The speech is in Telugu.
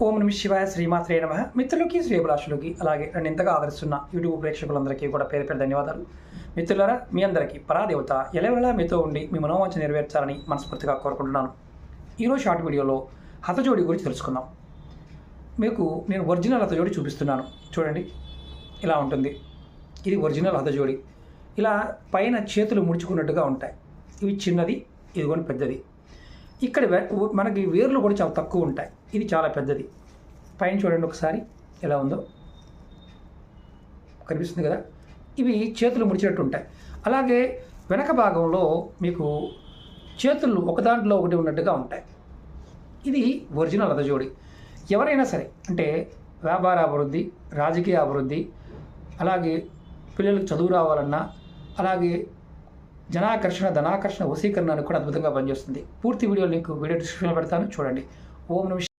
ఓం నమ శివాయ శ్రీమాత్రే నమః. మిత్రులకి శ్రేభిలాషులకి అలాగే నన్ను ఇంతగా ఆదరిస్తున్న యూట్యూబ్ ప్రేక్షకులందరికీ కూడా పేరు పేరు ధన్యవాదాలు. మిత్రులారా, మీ అందరికీ పరాదేవత ఎలవెలా మీతో ఉండి మీ మనోవాంఛ నెరవేర్చాలని మనస్ఫూర్తిగా కోరుకుంటున్నాను. ఈరోజు షార్ట్ వీడియోలో హతజోడి గురించి తెలుసుకుందాం. మీకు నేను ఒరిజినల్ హతజోడి చూపిస్తున్నాను. చూడండి, ఇలా ఉంటుంది. ఇది ఒరిజినల్ హతజోడి. ఇలా పైన చేతులు ముడుచుకున్నట్టుగా ఉంటాయి. ఇవి చిన్నది, ఇదిగోని పెద్దది. ఇక్కడ మనకి వేర్లు కూడా చాలా తక్కువ ఉంటాయి. ఇది చాలా పెద్దది. పైన చూడండి ఒకసారి ఎలా ఉందో, కనిపిస్తుంది కదా. ఇవి చేతులు ముడిచినట్టు ఉంటాయి. అలాగే వెనక భాగంలో మీకు చేతులు ఒకదాంట్లో ఒకటి ఉన్నట్టుగా ఉంటాయి. ఇది ఒరిజినల్ హతజోడి. ఎవరైనా సరే, అంటే వ్యాపార అభివృద్ధి, రాజకీయ అభివృద్ధి, అలాగే పిల్లలకు చదువు రావాలన్నా, అలాగే జనాకర్షణ, ధనాకర్షణ, వశీకరణ కూడా అద్భుతంగా పనిచేస్తుంది. పూర్తి వీడియో లింక్ వీడియో డిస్క్రిప్షన్లో పెడతాను, చూడండి. ఓం నమ